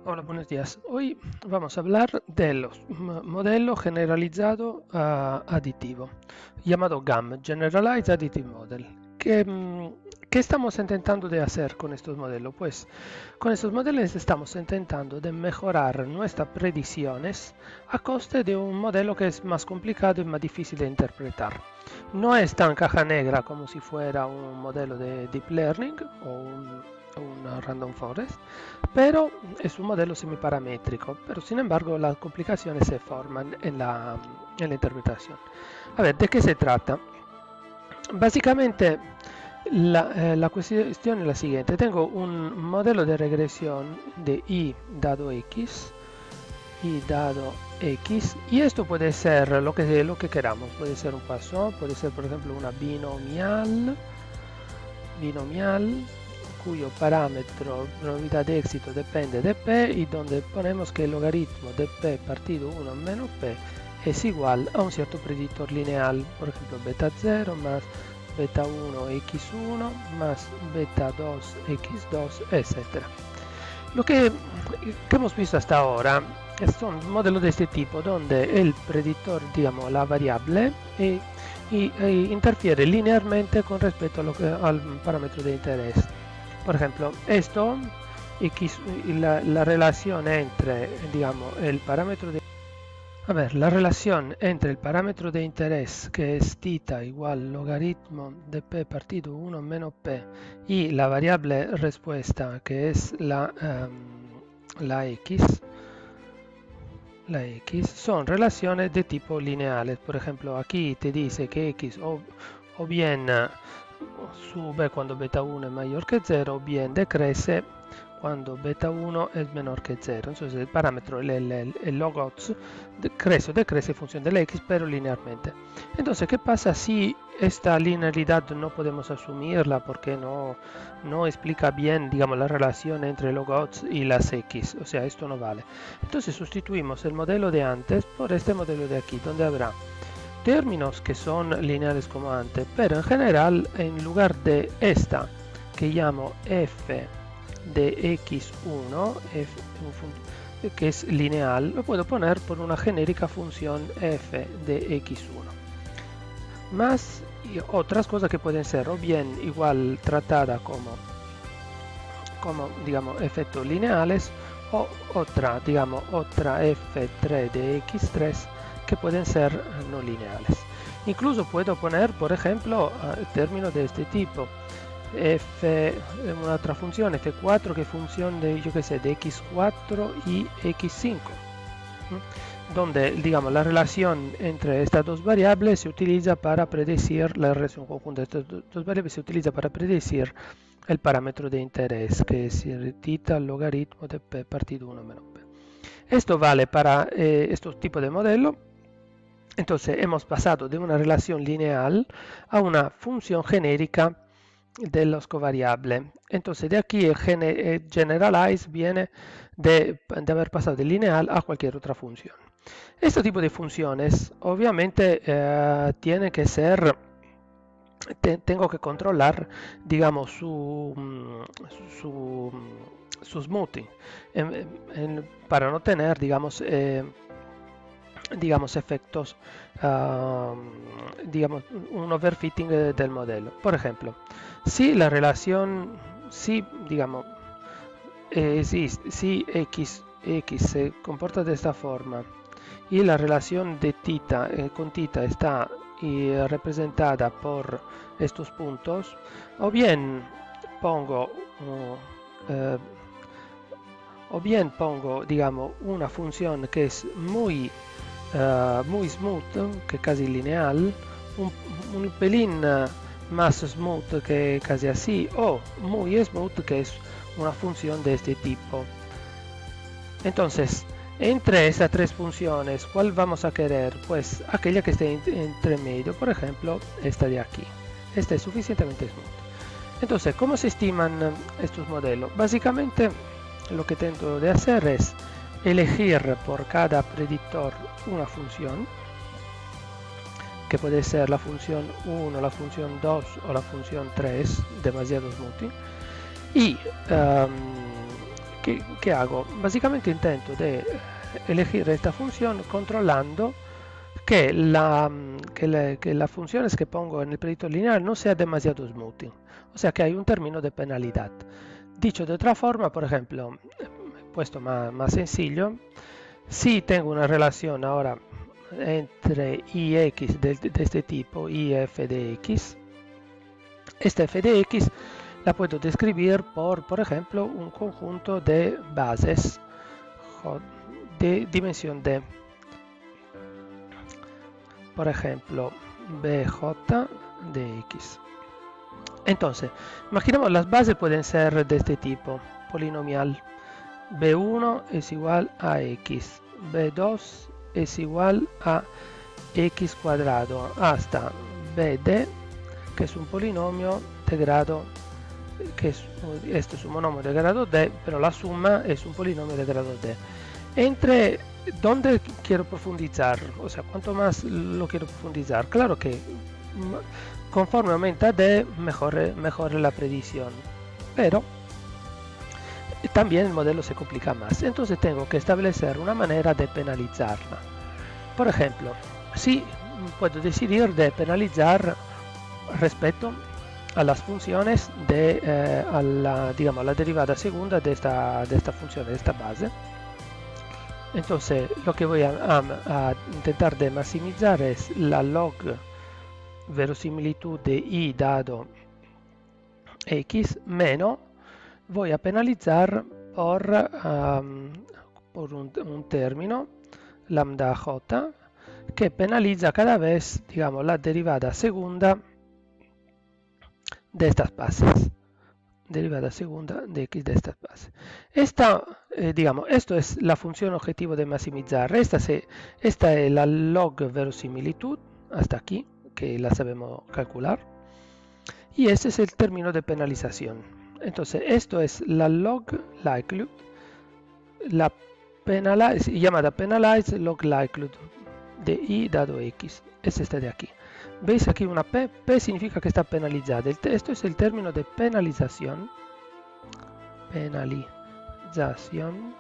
Hola, buenos días. Hoy vamos a hablar del modelo generalizado aditivo, llamado GAM, Generalized Additive Model. ¿Qué estamos intentando de hacer con estos modelos? Pues con estos modelos estamos intentando de mejorar nuestras predicciones a coste de un modelo que es más complicado y más difícil de interpretar. No es tan caja negra como si fuera un modelo de Deep Learning o un Random Forest, pero es un modelo semiparamétrico, pero sin embargo las complicaciones se forman en la interpretación. A ver, ¿de qué se trata? Básicamente la cuestión es la siguiente. Tengo un modelo de regresión de y dado x, y esto puede ser lo que queramos. Puede ser un Poisson, puede ser por ejemplo una binomial cuyo parámetro probabilidad de éxito depende de p y donde ponemos que el logaritmo de p partido 1 menos p es igual a un cierto predictor lineal, por ejemplo beta 0 más beta 1 x1 más beta 2 x2, etc. Lo que hemos visto hasta ahora son modelos de este tipo donde el predictor, digamos, la variable interfiere linealmente con respecto al parámetro de interés. Por ejemplo, esto, X, la relación entre, digamos, el parámetro de... A ver, la relación entre el parámetro de interés, que es θ igual logaritmo de p partido 1 menos p, y la variable respuesta, que es la x, son relaciones de tipo lineales. Por ejemplo, aquí te dice que x o bien sube cuando beta 1 es mayor que 0 o bien decrece cuando beta 1 es menor que 0. Entonces el parámetro, el log odds, crece o decrece en función de la x, pero linealmente. Entonces, ¿qué pasa si esta linealidad no podemos asumirla porque no explica bien, digamos, la relación entre log odds y las x? O sea, esto no vale. Entonces sustituimos el modelo de antes por este modelo de aquí, donde habrá términos que son lineales como antes, pero en general en lugar de esta que llamo f de x1, que es lineal, lo puedo poner por una genérica función f de x1. Más otras cosas que pueden ser o bien igual tratada como digamos efectos lineales o digamos otra f3 de x3 que pueden ser no lineales. Incluso puedo poner, por ejemplo, términos de este tipo. Una otra función, f4, que es función de, yo qué sé, de x4 y x5, donde, digamos, la relación entre estas dos variables se utiliza para predecir, la relación conjunta de estas dos variables se utiliza para predecir el parámetro de interés, que es θ logaritmo de p partido 1 menos p. Esto vale para estos tipos de modelo. Entonces hemos pasado de una relación lineal a una función genérica de los covariables. Entonces de aquí el generalize viene de haber pasado de lineal a cualquier otra función. Este tipo de funciones obviamente tiene que ser, tengo que controlar, digamos, su smoothing para no tener, digamos, efectos, digamos, un overfitting del modelo. Por ejemplo, si la relación, si, digamos, si x se comporta de esta forma y la relación de θ con θ está representada por estos puntos, o bien pongo eh, digamos, una función que es muy smooth, que casi lineal, un pelín más smooth que casi así, o muy smooth, que es una función de este tipo. Entonces, entre estas tres funciones, ¿cuál vamos a querer? Pues aquella que esté entre medio, por ejemplo, esta de aquí. Esta es suficientemente smooth. Entonces, ¿cómo se estiman estos modelos? Básicamente, lo que intento de hacer es elegir por cada predictor una función, que puede ser la función 1, la función 2 o la función 3, demasiado smoothing, y ¿qué hago? Básicamente intento de elegir esta función controlando que las funciones que pongo en el predictor lineal no sea demasiado smoothing, o sea que hay un término de penalidad. Dicho de otra forma, por ejemplo, puesto más sencillo, si tengo una relación ahora entre y x de este tipo, y f de x, esta f de x la puedo describir por ejemplo, un conjunto de bases de dimensión d. Por ejemplo, bj de x. Entonces, imaginemos las bases pueden ser de este tipo, polinomial. b1 es igual a x, b2 es igual a x cuadrado hasta bd, que es un polinomio de grado, este es un monomio de grado d, pero la suma es un polinomio de grado d. Entre dónde quiero profundizar, o sea, cuanto más lo quiero profundizar, claro que conforme aumenta d, mejore la predicción, pero también el modelo se complica más. Entonces tengo que establecer una manera de penalizarla. Por ejemplo, si puedo decidir de penalizar respecto a las funciones a la derivada segunda de esta función, de esta base. Entonces lo que voy a intentar de maximizar es la log verosimilitud de y dado x menos voy a penalizar por un término lambda j que penaliza cada vez, digamos, la derivada segunda de estas bases. Derivada segunda de x de estas bases. Esto es la función objetivo de maximizar. Esta es la log verosimilitud, hasta aquí, que la sabemos calcular. Y este es el término de penalización. Entonces, esto es la log likelihood, la llamada penalize log likelihood de y dado x. Es esta de aquí. ¿Veis aquí una P? P significa que está penalizada. Esto es el término de penalización. Penalización.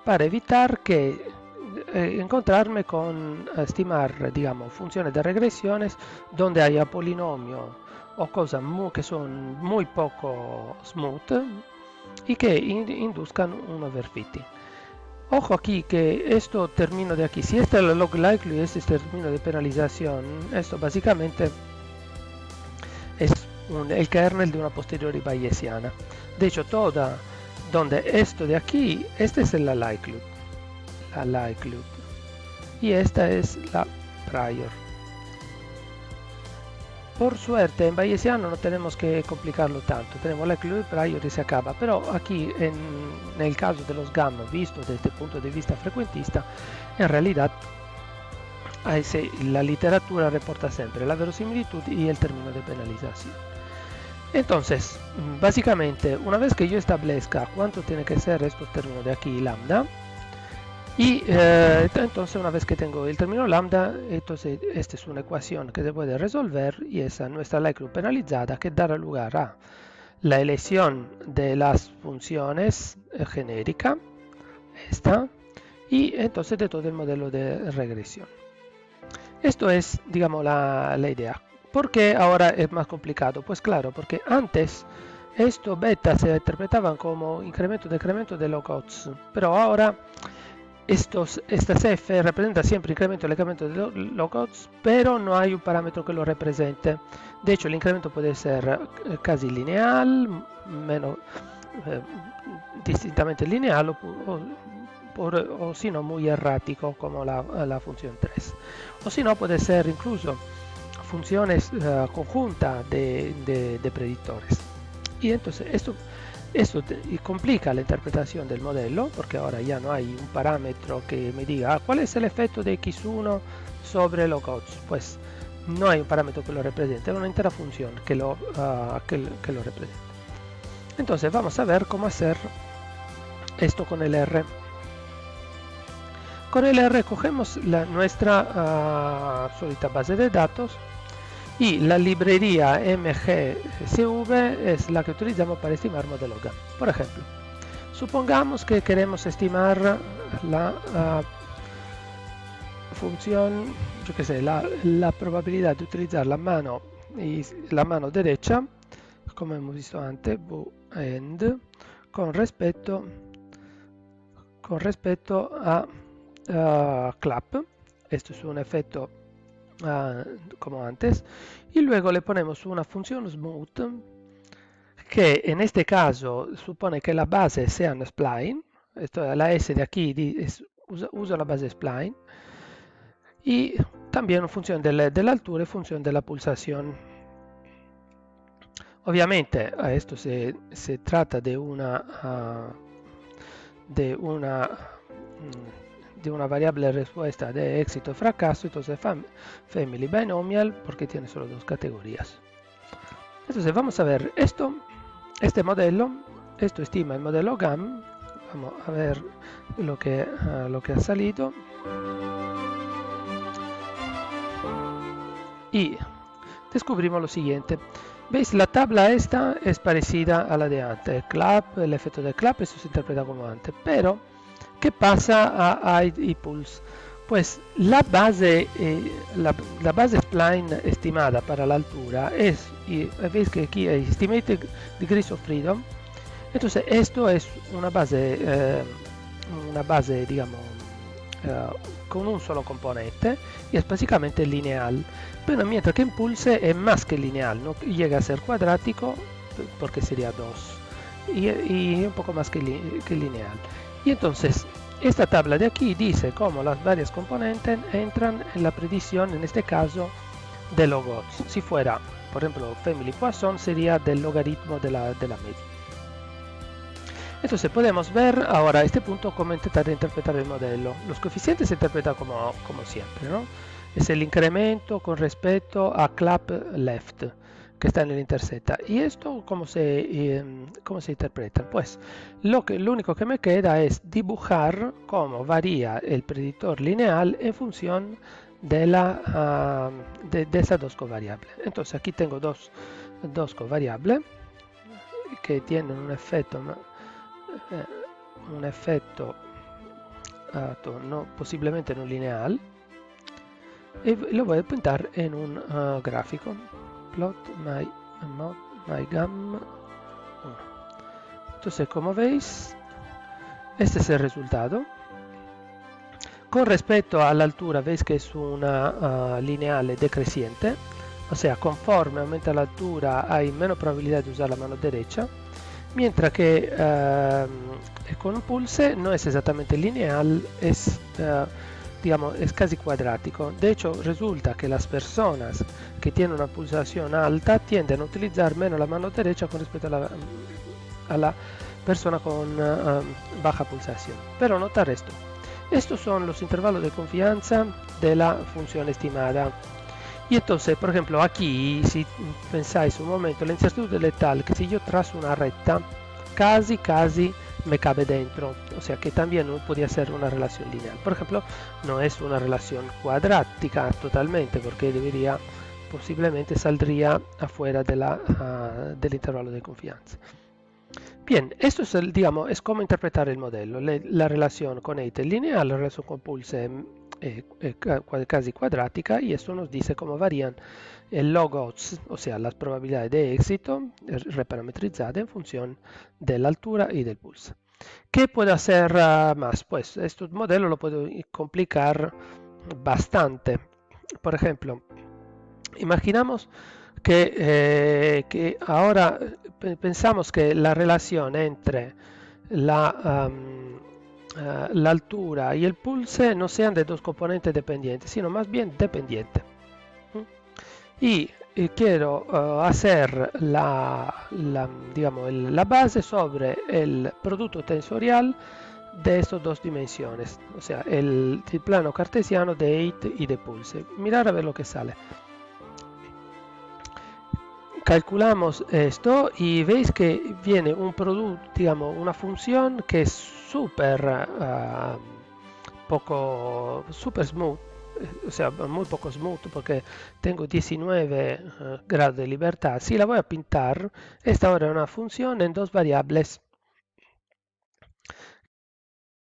Para evitar que encontrarme con estimar, digamos, funciones de regresiones donde haya polinomio o cosas que son muy poco smooth y que induzcan un overfitting. Ojo aquí que esto término de aquí, si este es el log likely y este es el término de penalización, esto básicamente es el kernel de una posteriori bayesiana. De hecho, toda donde esto de aquí, este es la likelihood, y esta es la prior. Por suerte en bayesiano no tenemos que complicarlo tanto, tenemos la likelihood prior y se acaba, pero aquí en el caso de los gamma visto desde el punto de vista frecuentista, en realidad la literatura reporta siempre la verosimilitud y el término de penalización. Entonces, básicamente, una vez que yo establezca cuánto tiene que ser estos términos de aquí lambda, y entonces una vez que tengo el término lambda, entonces esta es una ecuación que se puede resolver y esa es nuestra likelihood penalizada que dará lugar a la elección de las funciones genérica, esta, y entonces de todo el modelo de regresión. Esto es, digamos, la idea. ¿Por qué ahora es más complicado? Pues claro, porque antes esto beta se interpretaban como incremento-decremento de log-odds, pero ahora estas f representan siempre incremento y decremento de log-odds, pero no hay un parámetro que lo represente. De hecho, el incremento puede ser casi lineal, menos distintamente lineal, o si no muy errático como la función 3. O si no puede ser incluso funciones conjuntas de predictores. Y entonces esto complica la interpretación del modelo, porque ahora ya no hay un parámetro que me diga cuál es el efecto de x1 sobre log-odds. Pues no hay un parámetro que lo represente, es una entera función que lo representa. Entonces vamos a ver cómo hacer esto con el R. Con el R cogemos nuestra solita base de datos Y la librería MGSV es la que utilizamos para estimar modelo GAN. Por ejemplo, supongamos que queremos estimar la función, yo qué sé, la probabilidad de utilizar la mano derecha, como hemos visto antes, end, con respecto a clap. Esto es un efecto como antes, y luego le ponemos una función smooth que en este caso supone que la base sea un spline. Esto, la S de aquí usa la base spline, y también en función de la altura y función de la pulsación. Obviamente esto se trata de de una de una variable respuesta de éxito y fracaso, entonces family binomial, porque tiene solo dos categorías. Entonces vamos a ver este modelo. Esto estima el modelo GAN. Vamos a ver lo que ha salido. Y descubrimos lo siguiente. ¿Veis? La tabla esta es parecida a la de antes. El efecto de clap, eso se interpreta como antes. Pero, ¿qué pasa a y pulse? Pues la base spline estimada para la altura es, y veis que aquí hay estimated degrees of freedom. Entonces esto es una base, digamos, con un solo componente, y es básicamente lineal. Pero mientras que en pulse es más que lineal, no llega a ser cuadrático porque sería 2, y un poco más que lineal. Y entonces esta tabla de aquí dice cómo las varias componentes entran en la predicción, en este caso, de logots. Si fuera, por ejemplo, family Poisson, sería del logaritmo de la media. Entonces podemos ver ahora a este punto cómo intentar interpretar el modelo. Los coeficientes se interpretan como siempre, ¿no? Es el incremento con respecto a clap left, que está en el intersecta. ¿Y esto cómo se interpreta? Pues lo único que me queda es dibujar cómo varía el predictor lineal en función de esas dos covariables. Entonces aquí tengo dos covariables que tienen un efecto posiblemente no lineal, y lo voy a pintar en un gráfico. Plot my GAN 1. Entonces, como veis, este es el resultado. Con respecto a la altura, veis que es una lineal decreciente, o sea, conforme aumenta la altura hay menos probabilidad de usar la mano derecha, mientras que con un pulse no es exactamente lineal, digamos, es casi cuadrático. De hecho, resulta que las personas que tienen una pulsación alta tienden a utilizar menos la mano derecha con respecto a la persona con baja pulsación. Pero notar esto. Estos son los intervalos de confianza de la función estimada. Y entonces, por ejemplo, aquí, si pensáis un momento, la incertidumbre es tal que si yo trazo una recta, casi me cabe dentro, o sea que también no podría ser una relación lineal. Por ejemplo, no es una relación cuadrática totalmente, porque posiblemente saldría afuera del intervalo de confianza. Bien, esto es, digamos, es como interpretar el modelo. La relación con EIT es lineal, la relación con pulse es casi cuadrática, y esto nos dice cómo varían el log odds, o sea, las probabilidades de éxito reparametrizadas en función de la altura y del pulse. ¿Qué puedo hacer más? Pues este modelo lo puedo complicar bastante. Por ejemplo, imaginamos que ahora pensamos que la relación entre la altura y el pulse no sean de dos componentes dependientes, sino más bien dependientes. Y quiero hacer digamos, la base sobre el producto tensorial de estas dos dimensiones, o sea, el plano cartesiano de EIT y de pulse. Mirar a ver lo que sale. Calculamos esto y veis que viene un producto, digamos, una función que es súper smooth, o sea, muy poco smooth porque tengo 19 grados de libertad. Si la voy a pintar, esta ahora es una función en dos variables.